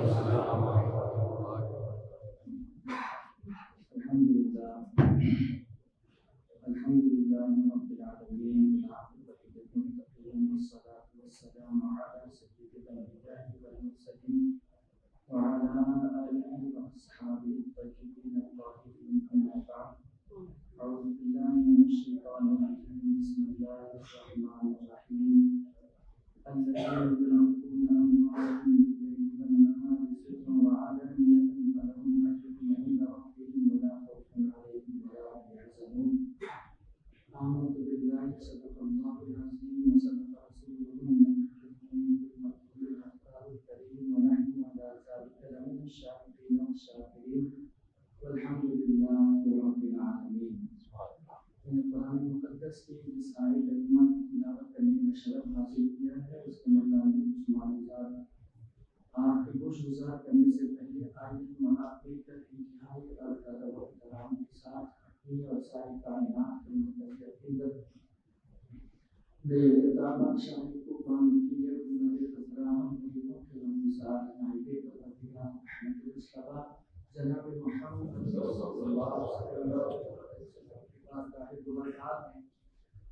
الحمد لله رب العالمين والعاقبة للمتقين والصلاة والسلام على سيد الأنبياء والمرسلين وعلى آله وأصحابه الطيبين الطاهرين أما بعد أعوذ بالله من الشيطان الرجيم بسم الله الرحمن الرحيم الذين ينفقون أموالهم بالليل والنهار سرا وعلانية فلهم أجرهم عند ربهم ولا خوف عليهم ولا هم يحزنون آمنت بالله صدق الله العظيم وصدق رسوله النبي المكتوب الأخبار الكريم ونحن على ذلك لمن الشاهدين والشاكرين والحمد لله رب العالمین۔ قرآن مقدس کی جس آیت کریمہ کی تلاوت کرنے کا شرف حاصل کیا ہے اس کے متعلق کچھ معلومات آپ کے گوشگزار کرنے سے پہلے آیت مراقبے کا انتہائی ادب و احترام کے ساتھ اپنی اور ساری کائنات کے مرکز عقیدت بے اعتبار شاہی کو قام کیے انہوں خزران مریضوں کے رمضان نائبے پر ابیہ محمد مصطفیٰ جناب محمد صلی اللہ علیہ وسلم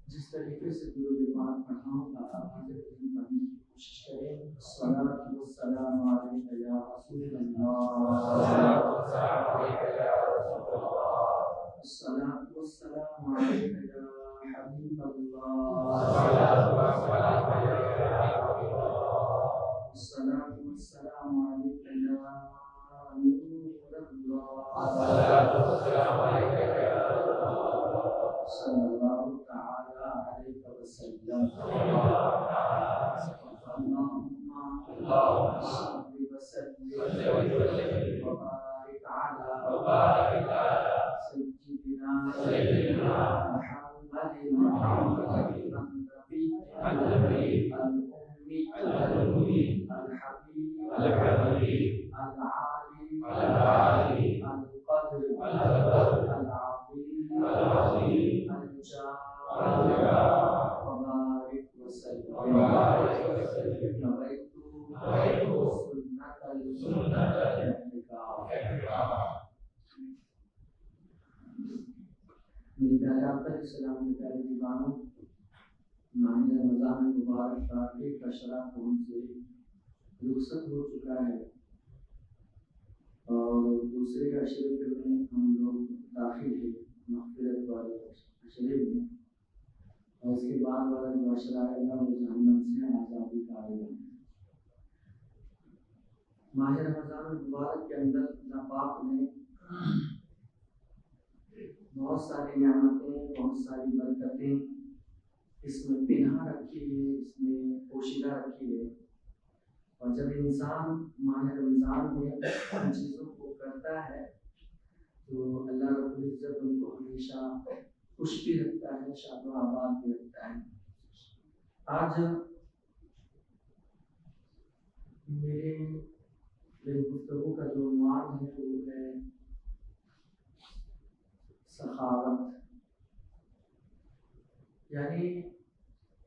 جس طریقے سے درود پاک پڑھاؤں گا آپ حاضر علم پڑھنے کی کوشش کریں۔ الصلاۃ والسلام علیک یا رسول اللہ، الصلاۃ والسلام علیک یا حبیب اللہ، الصلاۃ والسلام علیک یا نور اللہ صلی اللہ تعالی علیہ وسلم۔ اللہم صل وسلم وبارک علی سیدنا محمد النبی الأمی الحبیب العالی القدر العظیم وبارک وسلم نویت سنت الاعتکاف۔ میرے پیارے آقا علیہ السلام کے پیارے دیوانوں، ماہ رمضان المبارک کا ایک اشرا ہم سے رخصت ہو چکا ہے اور دوسرے اشرے میں ہم لوگ داخل ہیں مغفرت والے اشرے میں، اور اس کے بعد والا جو اشرا ہے وہ جہنم سے آزادی کا آئے گا۔ ماہ رمضان المبارک کے اندر اللہ پاک نے بہت ساری نعمتیں، بہت ساری برکتیں اس میں پنہا رکھی ہے، اس میں پوشیدہ رکھی ہے، اور جب انسان ماہ رمضان میں ان چیزوں کو کرتا ہے تو اللہ رب العزت ان کو ہمیشہ خوش بھی رکھتا ہے، شاد و آباد بھی رکھتا ہے۔ آج میرے گفتگو کا جو عنوان ہے وہ ہے سخاوت، یعنی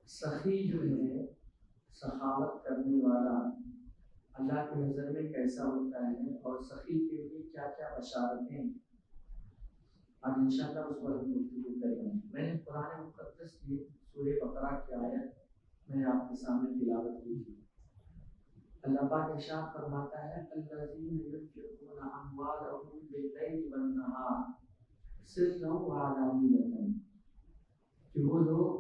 سخی جو ہے، سخاوت کرنے والا اللہ کی نظر میں کیسا ہوتا ہے، اور سخی کے لیے کیا کیا بشارتیں ہیں۔ آج انشاءاللہ اس پر ہم گفتگو کریں گے۔ میں نے قرآن مقدس کی سورہ بقرہ کی آیت میں نے آپ کے سامنے تلاوت کی تھی۔ اللہ پاک ارشاد فرماتا ہے الذین ينفقون اموالهم باللیل والنہار سرا وعلانیۃ، کہ وہ لوگ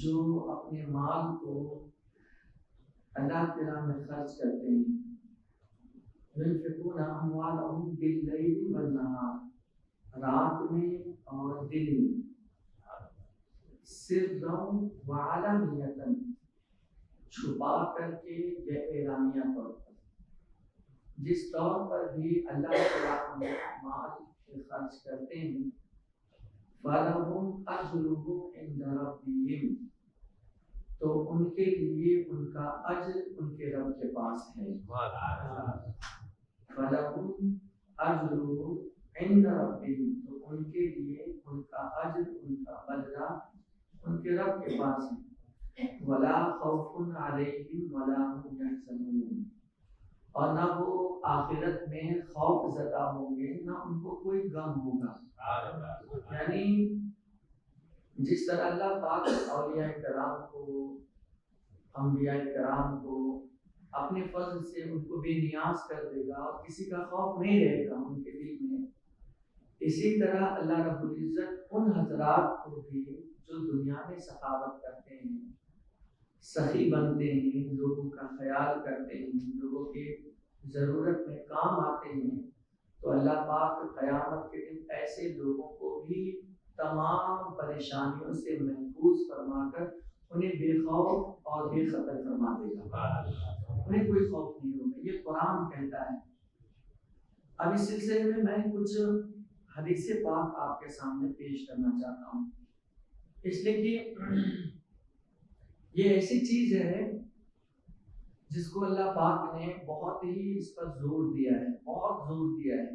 جو اپنے مال کو اللہ کی راہ میں خرچ کرتے ہیں، ينفقون اموالهم باللیل والنہار، رات میں اور دن میں، سرا وعلانیۃ، چھپا کر کے یا اعلانیہ طور پر، جس طور پر بھی اللہ کی راہ میں مال خرچ کرتے ہیں، فَلَهُمْ أَجْرُهُمْ عِنْدَ رَبِّهِمْ، تو ان کے لیے ان کا اجر ان کے رب کے پاس ہے۔ فَلَهُمْ أَجْرُهُمْ عِنْدَ رَبِّهِمْ، تو ان کے لیے ان کا اجر، ان کا بدلہ ان کے رب کے پاس ہے۔ وَلَا خَوْفٌ عَلَيْهِمْ وَلَا هُمْ يَحْزَنُونَ، اور نہ وہ آخرت میں خوف زدہ ہوں گے، نہ ان کو کوئی غم ہوگا۔ یعنی جس طرح اللہ پاک اولیاء کرام کو، انبیاء کرام کو اپنے فضل سے ان کو بے نیاز کر دے گا اور کسی کا خوف نہیں رہے گا ان کے دل میں، اسی طرح اللہ رب العزت ان حضرات کو بھی جو دنیا میں سخاوت کرتے ہیں، سخی بنتے ہیں، لوگوں کا خیال کرتے ہیں، لوگوں کے ضرورت میں کام آتے ہیں، تو اللہ پاک قیامت کے دن ایسے لوگوں کو بھی تمام پریشانیوں سے محفوظ فرما کر انہیں بے خوف اور بے خطر فرما دے گا، انہیں کوئی خوف نہیں ہوگا۔ یہ قرآن کہتا ہے۔ اب اس سلسلے میں میں کچھ حدیث پاک آپ کے سامنے پیش کرنا چاہتا ہوں، اس لیے کہ یہ ایسی چیز ہے جس کو اللہ پاک نے بہت ہی اس پر زور دیا ہے، بہت زور دیا ہے،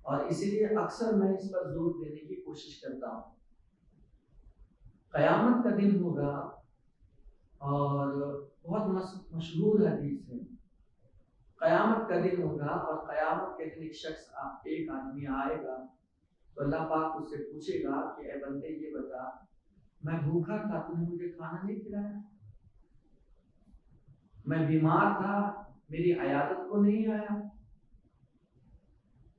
اور اسی لیے اکثر میں اس پر زور دینے کی کوشش کرتا ہوں۔ قیامت کا دن ہوگا اور بہت مشہور حدیث ہے، قیامت کا دن ہوگا اور قیامت کے دن ایک آدمی آئے گا تو اللہ پاک اس سے پوچھے گا کہ اے بندے یہ بتا، میں بھوکا تھا تو نے مجھے کھانا نہیں کھلایا، میں بیمار تھا میری عیادت کو نہیں آیا،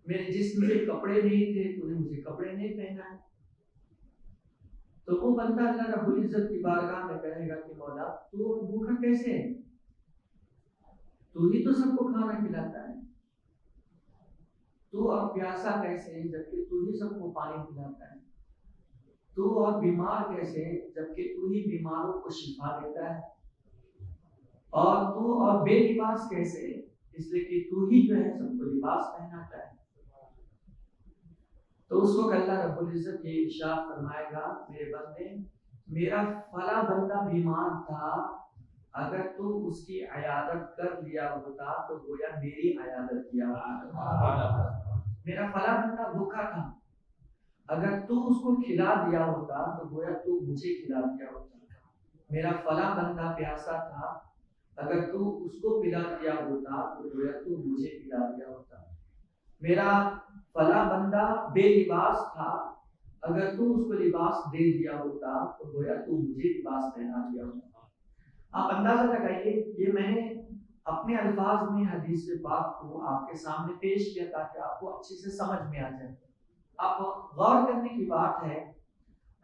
میرے جسم سے کپڑے نہیں تھے تو نے مجھے کپڑے نہیں پہنائے۔ تو وہ بندہ اللہ رب العزت کی بارگاہ میں کہے گا کہ مولا تو بھوکا کیسے ہے، تو ہی تو سب کو کھانا کھلاتا ہے، تو اب پیاسا کیسے ہے جبکہ تو ہی سب کو پانی پلاتا ہے، تو اب بیمار کیسے ہے جبکہ تو ہی بیماروں کو شفا دیتا ہے، اور تو اور بے لباس کیسے ہے اس لیے کہ تو ہی جو ہے سب کو لباس پہناتا ہے۔ تو اس وقت اللہ رب العزت یہ ارشاد فرمائے گا، میرے بندے میرا فلاں بندہ بیمار تھا، اگر تو اس کی عیادت کر لیا ہوتا تو گویا میری عیادت کیا ہوتا، میرا فلاں بندہ بھوکا تھا، اگر تو اس کو کھلا دیا ہوتا تو گویا تو مجھے کھلا دیا ہوتا، میرا فلاں بندہ پیاسا تھا، اگر تو اس کو پلا دیا ہوتا تو گویا تو مجھے پلا دیا ہوتا، میرا فلاں بندہ بے لباس تھا، اگر تو اس کو لباس دے دیا ہوتا تو گویا تو مجھے لباس پہنا دیا ہوتا۔ آپ اندازہ لگائیے، یہ میں نے اپنے الفاظ میں حدیث پاک کو آپ کے سامنے پیش کیا تاکہ آپ کو اچھے سے سمجھ میں آ جائے۔ آپ غور کرنے کی بات ہے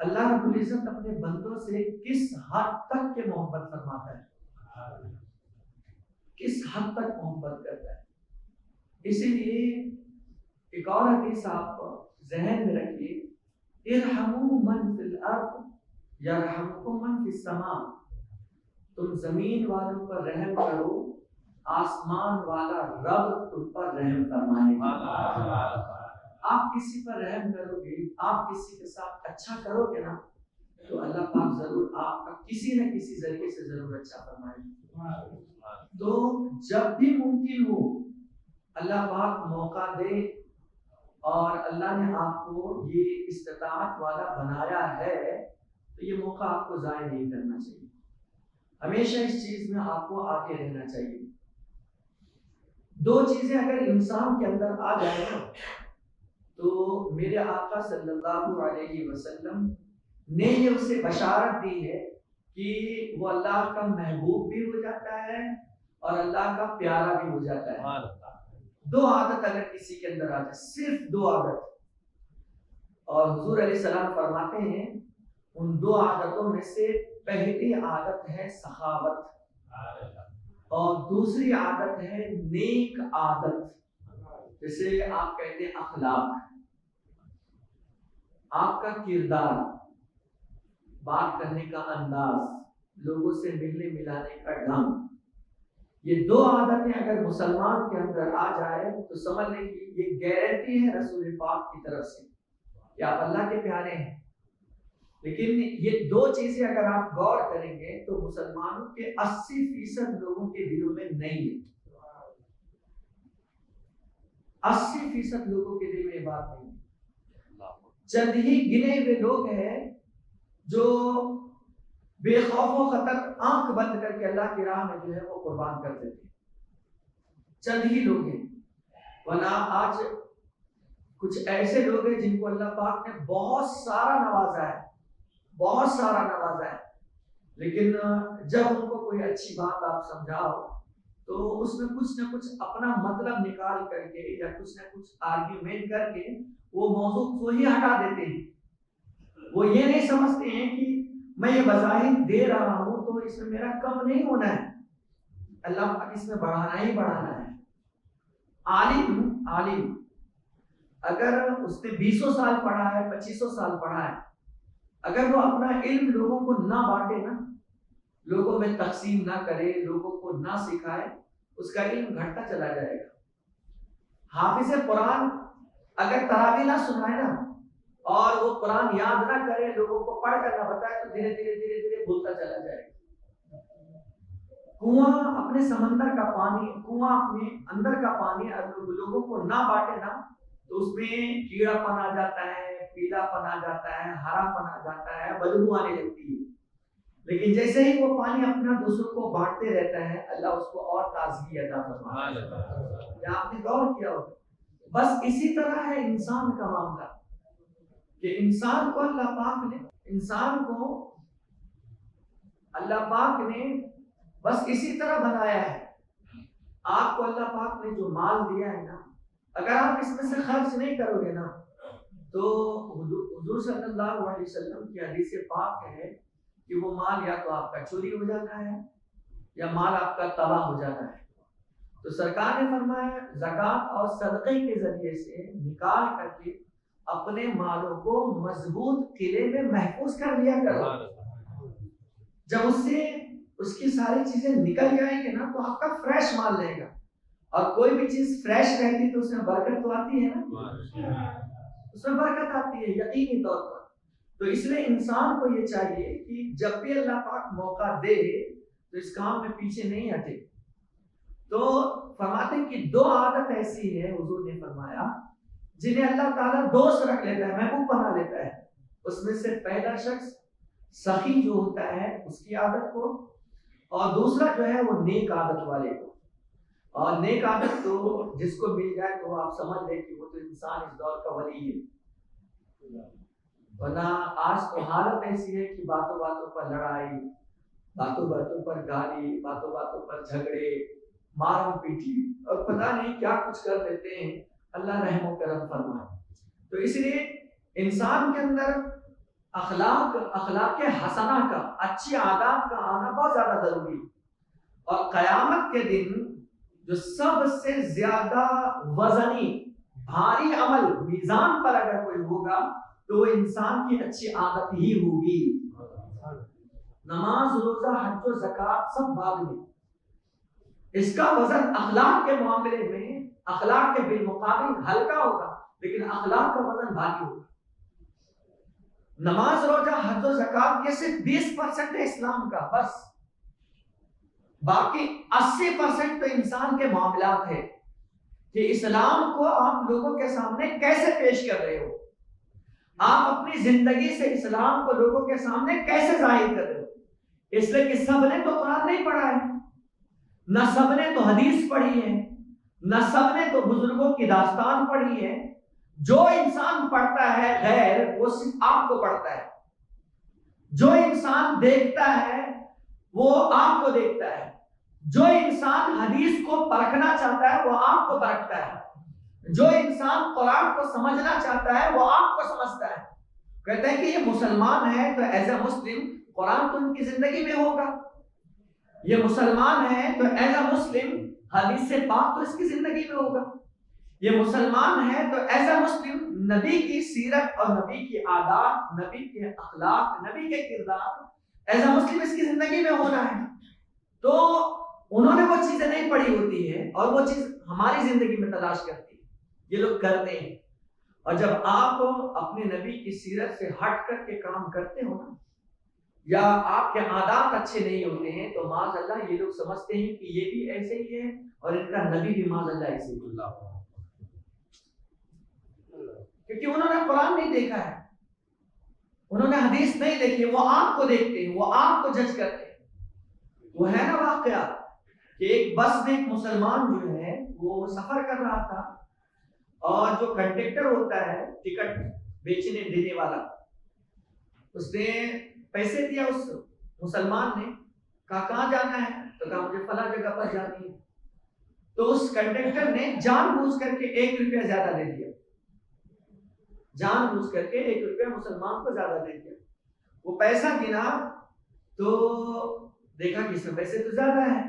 اللہ رب العزت اپنے بندوں سے کس حد تک کے محبت فرماتا ہے، کس حد تک محبت کرتا ہے۔ اسی لیے ایک اور حدیث آپ ذہن میں رکھیے، ارحموا من فی الارض یرحمکم من فی السماء، تم زمین والوں پر رحم کرو، آسمان والا رب تم پر رحم فرمائے گا۔ آپ کسی پر رحم کرو گے، آپ کسی کے ساتھ اچھا کرو گے نا، تو اللہ پاک ضرور آپ کا کسی نہ کسی ذریعے سے ضرور اچھا فرمائے گا۔ تو جب بھی ممکن ہو اللہ پاک موقع دے، اور اللہ نے آپ کو یہ استطاعت والا بنایا ہے تو یہ موقع آپ کو ضائع نہیں کرنا چاہیے، ہمیشہ اس چیز میں آپ کو آگے رہنا چاہیے۔ دو چیزیں اگر انسان کے اندر آ جائیں تو میرے آقا صلی اللہ علیہ وسلم نے یہ اسے بشارت دی ہے کہ وہ اللہ کا محبوب بھی ہو جاتا ہے اور اللہ کا پیارا بھی ہو جاتا ہے۔ دو عادت اگر کسی کے اندر آ جائے، صرف دو عادت، اور حضور علیہ السلام فرماتے ہیں ان دو عادتوں میں سے پہلی عادت ہے سخاوت اور دوسری عادت ہے نیک عادت، جسے آپ کہتے ہیں اخلاق، آپ کا کردار، بات کرنے کا انداز، لوگوں سے ملنے ملانے کا ڈھنگ، یہ دو عادتیں اگر مسلمان کے اندر آ جائے تو سمجھ لیں کہ یہ گارنٹی ہے رسول پاک کی طرف سے کہ آپ اللہ کے پیارے ہیں۔ لیکن یہ دو چیزیں اگر آپ غور کریں گے تو مسلمانوں کے 80% لوگوں کے دلوں میں نہیں ہے، 80% لوگوں کے دل میں یہ بات نہیں ہے۔ چند ہی گنے ہوئے لوگ ہیں جو بے خوف و خطر آنکھ بند کر کے اللہ کی راہ میں جو ہے وہ قربان کر دیتے ہیں، چند ہی لوگ ہیں، ورنہ آج کچھ ایسے لوگ ہیں جن کو اللہ پاک نے بہت سارا نوازا ہے، بہت سارا نوازا ہے، لیکن جب ان کو کوئی اچھی بات آپ سمجھاؤ تو اس میں کچھ نہ کچھ اپنا مطلب نکال کر کے یا کچھ نہ کچھ آرگیومنٹ کر کے وہ موضوع کو ہی ہٹا دیتے ہیں۔ وہ یہ نہیں سمجھتے ہیں کہ میں یہ بظاہر دے رہا ہوں تو اس میں میرا کم نہیں ہونا ہے، اللہ پاک اس میں بڑھانا ہی بڑھانا ہے۔ عالم اگر اس نے 20 سال پڑھا ہے، 25 سال پڑھا ہے، اگر وہ اپنا علم لوگوں کو نہ بانٹے نا، لوگوں میں تقسیم نہ کرے، لوگوں کو نہ سکھائے، اس کا علم گھٹتا چلا جائے گا۔ حافظ قرآن اگر تراویح نہ سنائے نا اور وہ قرآن یاد نہ کرے، لوگوں کو پڑھ کر نہ بتائے تو دھیرے دھیرے بھولتا چلا جائے گا۔ کنواں اپنے سمندر کا پانی، کنواں اپنے اندر کا پانی لوگوں کو نہ بانٹے نا تو اس میں کیڑا پن آ جاتا ہے، پیلا پن آ جاتا ہے، ہرا پن آ جاتا ہے، بدبو آنے لگتی ہے۔ لیکن جیسے ہی وہ پانی اپنا دوسروں کو بانٹتے رہتا ہے، اللہ اس کو اور تازگی عطا فرماتا ہے۔ کیا آپ نے غور کیا ہو؟ بس اسی طرح ہے انسان کا معاملہ، کہ انسان کو اللہ پاک نے بس اسی طرح بنایا ہے۔ آپ کو اللہ پاک نے جو مال دیا ہے نا، اگر آپ اس میں سے خرچ نہیں کرو گے نا تو حضور صلی اللہ علیہ وسلم کی حدیث پاک ہے کہ وہ مال یا تو آپ کا چوری ہو جاتا ہے یا مال آپ کا تباہ ہو جاتا ہے۔ تو سرکار نے فرمایا زکوٰۃ اور صدقے کے ذریعے سے نکال کر کے اپنے مالوں کو مضبوط قلعے میں محفوظ کر لیا کرو۔ جب اس کی ساری چیزیں نکل جائیں گے نا تو آپ کا فریش مال رہے گا، اور کوئی بھی چیز فریش رہتی تو اس میں برکت تو آتی ہے نا، اس میں برکت آتی ہے یقینی طور پر۔ تو اس لیے انسان کو یہ چاہیے کہ جب بھی اللہ پاک موقع دے تو اس کام میں پیچھے نہیں ہٹے۔ تو فرماتے ہیں کہ 2 عادت ایسی ہے، حضور نے فرمایا، جنہیں اللہ تعالیٰ دوست رکھ لیتا ہے، محبوب بنا لیتا ہے۔ اس میں سے پہلا شخص سخی جو ہوتا ہے اس کی عادت کو، اور دوسرا جو ہے وہ نیک عادت والے کو۔ اور نیک عادت تو جس کو مل جائے تو آپ سمجھ لیں کہ وہ تو انسان اس دور کا ولی ہے۔ ورنہ آج تو حالت ایسی ہے کہ باتوں باتوں پر لڑائی، باتوں باتوں پر گالی، باتوں باتوں پر جھگڑے، مارم پیٹی، اور پتہ نہیں کیا کچھ کر دیتے ہیں۔ اللہ رحم و کرم فرمائے۔ تو اس لیے انسان کے اندر اخلاق حسنہ کا، اچھی عادات کا آنا بہت زیادہ ضروری ہے۔ اور قیامت کے دن جو سب سے زیادہ وزنی بھاری عمل میزان پر اگر کوئی ہوگا تو وہ انسان کی اچھی عادت ہی ہوگی۔ نماز، روزہ، حج و زکوٰۃ سب بعد میں، اس کا وزن اخلاق کے معاملے میں، اخلاق کے بالمقابل ہلکا ہوگا، لیکن اخلاق کا وزن بھاری ہوگا۔ نماز، روزہ، حج و زکوٰۃ یہ صرف 20% ہے اسلام کا، بس باقی 80% تو انسان کے معاملات ہے، کہ اسلام کو آپ لوگوں کے سامنے کیسے پیش کر رہے ہو، آپ اپنی زندگی سے اسلام کو لوگوں کے سامنے کیسے ظاہر کر رہے ہو۔ اس لیے کہ سب نے تو قرآن نہیں پڑھا ہے، نہ سب نے تو حدیث پڑھی ہے، نہ سب نے تو بزرگوں کی داستان پڑھی ہے۔ جو انسان پڑھتا ہے غیر، وہ صرف آپ کو پڑھتا ہے۔ جو انسان دیکھتا ہے وہ آپ کو دیکھتا ہے۔ جو انسان حدیث کو پرکھنا چاہتا ہے وہ آپ کو پرکھتا ہے۔ جو انسان قرآن کو سمجھنا چاہتا ہے وہ آپ کو سمجھتا ہے۔ کہتے ہیں کہ یہ مسلمان ہے تو ایز اے مسلم قرآن تو ان کی زندگی میں ہوگا، یہ مسلمان ہے تو ایز اے مسلم حدیث پاک تو اس کی زندگی میں ہوگا، یہ مسلمان ہے تو ایز اے مسلم نبی کی سیرت اور نبی کی عادات، نبی کے اخلاق، نبی کے کردار ایز اے مسلم اس کی زندگی میں ہونا ہے۔ تو انہوں نے وہ چیزیں نہیں پڑھی ہوتی ہے اور وہ چیز ہماری زندگی میں تلاش کرتی ہے، یہ لوگ کرتے ہیں۔ اور جب آپ اپنے نبی کی سیرت سے ہٹ کر کے کام کرتے ہو نا، یا آپ کے عادات اچھے نہیں ہوتے ہیں، تو معاذ اللہ یہ لوگ سمجھتے ہیں کہ یہ بھی ایسے ہی ہے اور ان کا نبی بھی معاذ اللہ ایسے ہی، کیونکہ انہوں نے قرآن نہیں دیکھا ہے، انہوں نے حدیث نہیں دیکھی، وہ آپ کو دیکھتے ہیں، وہ آپ کو جج کرتے ہیں۔ وہ ہے نا واقعہ کہ ایک بس میں ایک مسلمان جو ہے وہ سفر کر رہا تھا اور جو کنڈکٹر ہوتا ہے ٹکٹ بیچنے دینے والا، اس نے پیسے دیا اس مسلمان نے، کہا کہاں جانا ہے؟ تو کہا مجھے فلاں جگہ پر جانی ہے۔ تو اس کنڈکٹر نے جان بوجھ کر کے 1 روپیہ زیادہ دے دیا، جان بوجھ کر کے 1 روپیہ مسلمان کو زیادہ دے دیا۔ وہ پیسہ گنا تو دیکھا کہ اس میں پیسے تو زیادہ ہے،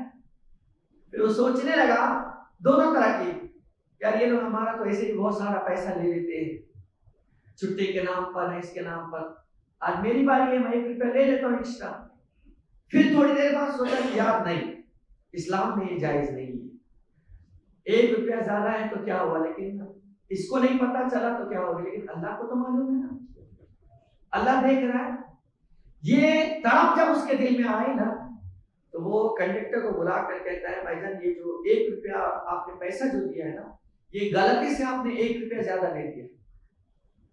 پھر وہ سوچنے لگا دونوں طرح کی، یار یہ لوگ ہمارا تو ایسے ہی بہت سارا پیسہ لے لیتے ہیں چھٹی کے نام پر، اس کے نام پر، آج میری باری ہے، میں 1 روپیہ لے لیتا ہوں ایکسٹرا۔ پھر تھوڑی دیر بعد سوچا کہ یار نہیں، اسلام میں یہ جائز نہیں ہے، 1 روپیہ زیادہ ہے تو کیا ہوا، لیکن اس کو نہیں پتا چلا تو کیا ہوگا، لیکن اللہ کو تو معلوم ہے نا، اللہ دیکھ رہا ہے۔ یہ تڑپ جب اس کے دل میں آئی نا تو وہ کنڈکٹر کو بلا کر کہتا ہے بھائی جان یہ جو 1 روپیہ آپ نے پیسہ جو دیا ہے نا، یہ غلطی سے آپ نے 1 روپیہ زیادہ دے دیا۔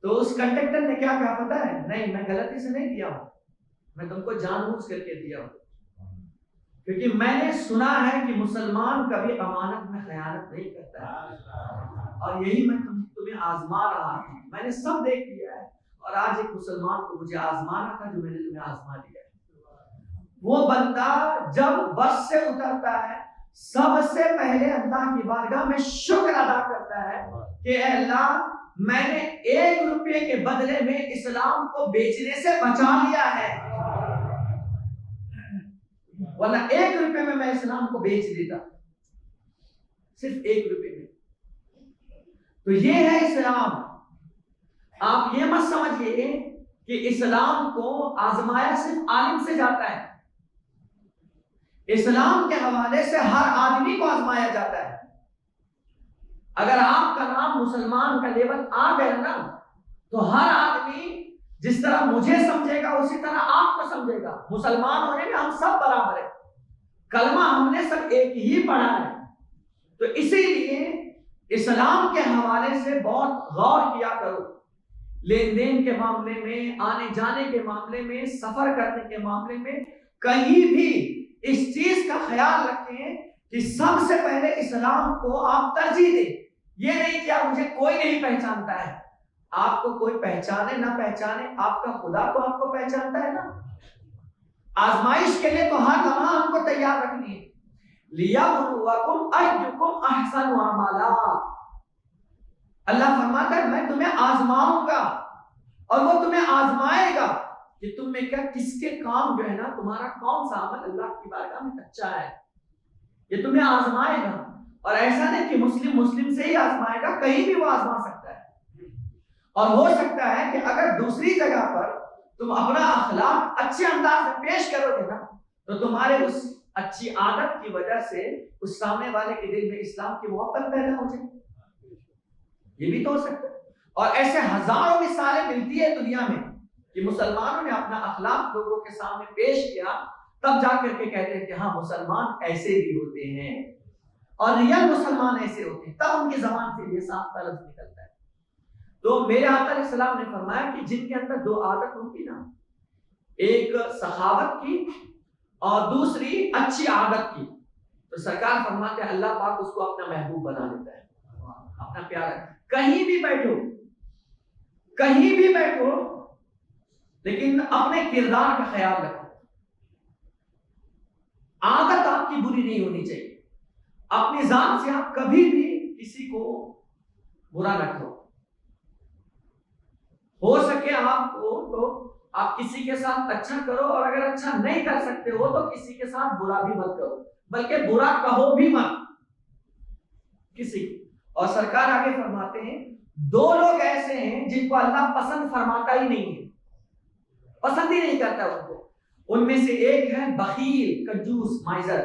تو اس کنڈکٹر نے کیا کہا پتا ہے؟ نہیں، میں غلطی سے نہیں دیا ہوں، میں تم کو جان بوجھ کر کے دیا ہوں، کیونکہ میں نے سنا ہے کہ مسلمان کبھی امانت میں خیانت نہیں کرتا ہے، اور یہی میں تمہیں آزما رہا ہوں، میں نے سب دیکھ لیا ہے، اور آج ایک مسلمان کو مجھے آزمانا تھا جو میں نے تمہیں آزما دیا ہے۔ وہ بندہ جب بس سے اترتا ہے سب سے پہلے اللہ کی بارگاہ میں شکر ادا کرتا ہے کہ اے اللہ، میں نے 1 روپے کے بدلے میں اسلام کو بیچنے سے بچا لیا ہے، ورنہ 1 روپے میں اسلام کو بیچ دیتا، صرف 1 روپے میں۔ تو یہ ہے اسلام۔ آپ یہ مت سمجھئے کہ اسلام کو آزمایا صرف عالم سے جاتا ہے، اسلام کے حوالے سے ہر آدمی کو آزمایا جاتا ہے۔ اگر آپ کا نام مسلمان کا لیبل آ گیا نا تو ہر آدمی جس طرح مجھے سمجھے گا اسی طرح آپ کو سمجھے گا۔ مسلمان ہونے میں ہم سب برابر ہیں، کلمہ ہم نے سب ایک ہی پڑھا ہے، تو اسی لیے اسلام کے حوالے سے بہت غور کیا کرو، لین دین کے معاملے میں، آنے جانے کے معاملے میں، سفر کرنے کے معاملے میں، کہیں بھی اس چیز کا خیال رکھیں کہ سب سے پہلے اسلام کو آپ ترجیح دیں۔ یہ نہیں کہ مجھے کوئی نہیں پہچانتا ہے، آپ کو کوئی پہچانے نہ پہچانے، آپ کا خدا تو آپ کو پہچانتا ہے نا۔ آزمائش کے لیے تو ہر لمحہ ہم کو تیار رکھنی ہے۔ لِيَبْلُوَكُمْ أَيُّكُمْ أَحْسَنُ عَمَلًا، اللہ فرماتا ہے میں تمہیں آزماؤں گا اور وہ تمہیں آزمائے گا کہ تم میں کیا، کس کے کام جو ہے نا، تمہارا کون سا عمل اللہ کی بارگاہ میں اچھا ہے، یہ تمہیں آزمائے گا۔ اور ایسا نہیں کہ مسلم سے ہی آزمائے گا، کہیں بھی وہ آزما سکتا ہے، اور ہو سکتا ہے کہ اگر دوسری جگہ پر تم اپنا اخلاق اچھے انداز میں پیش کرو گے نا تو تمہارے اس اچھی عادت کی وجہ سے اس سامنے والے کے دل میں اسلام کی محبت پیدا ہو جائے، یہ بھی تو ہو سکتا ہے۔ اور ایسے ہزاروں مثالیں ملتی ہے دنیا میں کہ مسلمانوں نے اپنا اخلاق لوگوں کے سامنے پیش کیا، تب جا کر کے کہتے ہیں کہ ہاں مسلمان ایسے بھی ہوتے ہیں، اور ریئل مسلمان ایسے ہوتے ہیں، تب ان کی زبان سے یہ صاف لفظ نکلتا ہے۔ تو میرے آقا علیہ السلام نے فرمایا کہ جن کے اندر 2 عادت ہوتی نا، ایک سخاوت کی اور دوسری اچھی عادت کی، تو سرکار فرماتے ہیں اللہ پاک اس کو اپنا محبوب بنا لیتا ہے، اپنا پیارا۔ کہیں بھی بیٹھو، کہیں بھی بیٹھو، لیکن اپنے کردار کا خیال رکھو، عادت آپ کی بری نہیں ہونی چاہیے، اپنی ذات سے آپ کبھی بھی کسی کو برا نہ کرو، ہو سکے آپ کو تو آپ کسی کے ساتھ اچھا کرو، اور اگر اچھا نہیں کر سکتے ہو تو کسی کے ساتھ برا بھی مت کرو، بلکہ برا کہو بھی مت کسی کو۔ اور سرکار آگے فرماتے ہیں 2 لوگ ایسے ہیں جن کو اللہ پسند فرماتا ہی نہیں ہے، پسند ہی نہیں کرتا ان کو، ان میں سے ایک ہے بخیل، کنجوس، مائزر،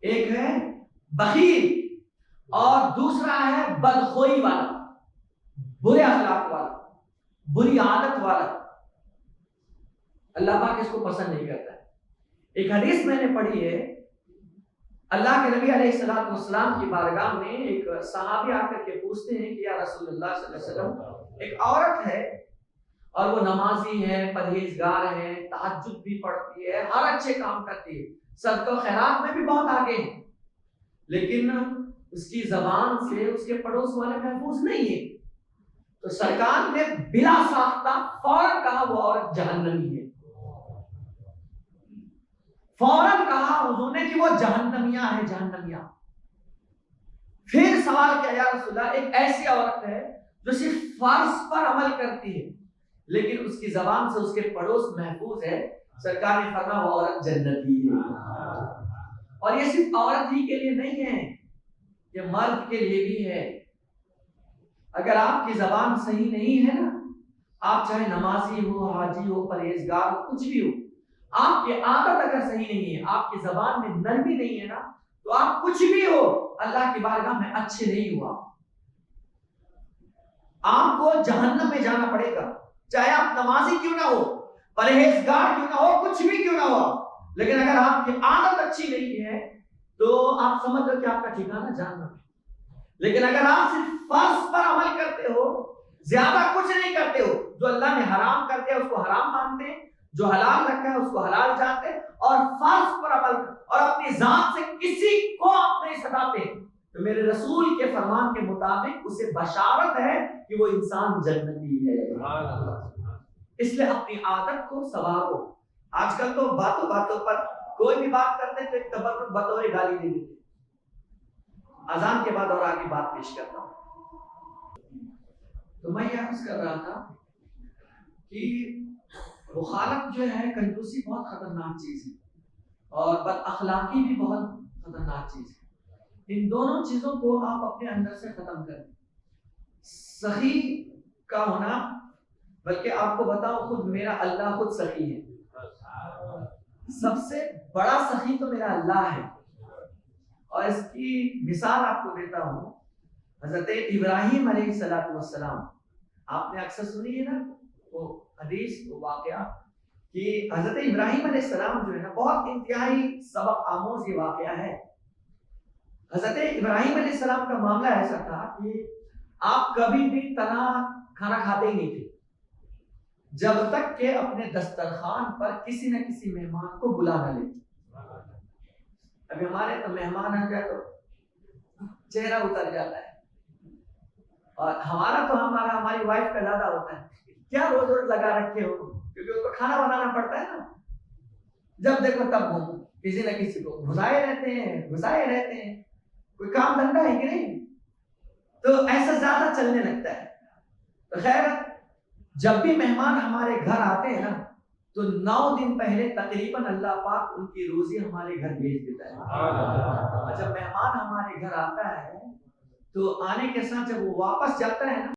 ایک ہے بخیل اور دوسرا ہے بدخوئی والا، برے اخلاق والا، بری عادت والا، اللہ پاک اس کو پسند نہیں کرتا ہے۔ ایک حدیث میں نے پڑھی ہے، اللہ کے نبی علیہ السلام کی بارگاہ میں ایک صحابی آ کر کے پوچھتے ہیں کہ یا رسول اللہ صلی اللہ علیہ وسلم، ایک عورت ہے اور وہ نمازی ہے، پرہیزگار ہے، تہجد بھی پڑھتی ہے، ہر اچھے کام کرتی ہے، صدقہ و خیرات میں بھی بہت آگے ہے، لیکن اس کی زبان سے اس کے پڑوس والے محفوظ نہیں ہیں، تو سرکار نے بلا ساختہ فوراً کہا وہ عورت جہنمی ہے، فوراً کہا حضور نے کہ وہ جہنمیہ ہے، جہنمیہ۔ پھر سوال کیا یا رسول اللہ، ایک ایسی عورت ہے جو صرف فرض پر عمل کرتی ہے لیکن اس کی زبان سے اس کے پڑوس محفوظ ہے، سرکار نے فرمایا وہ عورت جنتی ہے۔ اور یہ صرف عورت ہی کے لیے نہیں ہے، یہ مرد کے لیے بھی ہے۔ اگر آپ کی زبان صحیح نہیں ہے نا، آپ چاہے نمازی ہو، حاجی ہو، پرہیزگار ہو، کچھ بھی ہو، آپ کی عادت اگر صحیح نہیں ہے، آپ کی زبان میں نرمی نہیں ہے نا، تو آپ کچھ بھی ہو اللہ کی بارگاہ میں اچھے نہیں ہوا، آپ کو جہنم میں جانا پڑے گا، چاہے آپ نمازی کیوں نہ ہو، پرہیزگار کیوں نہ ہو، کچھ بھی کیوں نہ ہو، لیکن اگر آپ کی عادت اچھی نہیں ہے تو آپ سمجھ لو کہ آپ کا ٹھکانہ جہنم ہے۔ لیکن اگر آپ صرف فرض پر عمل کرتے ہو، زیادہ کچھ نہیں کرتے ہو، جو اللہ نے حرام کر دیا اس کو حرام مانتے ہیں، جو حلال رکھا ہے اس کو حلال جانتے ہیں، اور فرض پر عمل اور اپنی ذات سے کسی کو آپ نہیں ستاتے، تو میرے رسول کے فرمان کے مطابق اسے بشارت ہے کہ وہ انسان جنتی ہے۔ اس لیے اپنی عادت کو سنوارو۔ آج کل تو باتوں باتوں پر کوئی بھی بات کرتے تو ایک تبرک بطور گالی دے دیتے۔ اذان کے بعد اور آگے بات پیش کرتا ہوں۔ تو میں یہ عرض کر رہا تھا کہ مخالفت جو ہے، کنجوسی بہت خطرناک چیز ہے اور بد اخلاقی بھی بہت خطرناک چیز ہے۔ ان دونوں چیزوں کو آپ اپنے اندر سے ختم کریں۔ سخی کا ہونا، بلکہ آپ کو بتاؤ خود میرا اللہ خود سخی ہے، سب سے بڑا سخی تو میرا اللہ ہے، اور اس کی مثال آپ کو دیتا ہوں۔ حضرت ابراہیم علیہ السلام، آپ نے اکثر سنی ہے نا وہ حدیث، وہ واقعہ کہ حضرت ابراہیم علیہ السلام جو ہے نا، بہت انتہائی سبق آموز یہ واقعہ ہے۔ حضرت ابراہیم علیہ السلام کا معاملہ ایسا تھا کہ آپ کبھی بھی تنہا کھانا کھاتے ہی نہیں تھے جب تک کہ اپنے دسترخوان پر کسی نہ کسی مہمان کو بلا نہ لیں۔ ابھی ہمارے تو مہمان آ جائے تو چہرہ اتر جاتا ہے، اور ہماری وائف کا زیادہ ہوتا ہے، کیا روز روز لگا رکھے ہو، کیونکہ اس کو کھانا بنانا پڑتا ہے نا، جب دیکھو تب ہم کسی نہ کسی کو گھسائے رہتے ہیں، کوئی کام دھندا ہے کہ نہیں، تو ایسا زیادہ چلنے لگتا ہے۔ تو خیر، جب بھی مہمان ہمارے گھر آتے ہیں نا، تو 9 دن پہلے تقریباً اللہ پاک ان کی روزی ہمارے گھر بھیج دیتا ہے۔ جب مہمان ہمارے گھر آتا ہے تو آنے کے ساتھ جب وہ واپس جاتا ہے نا،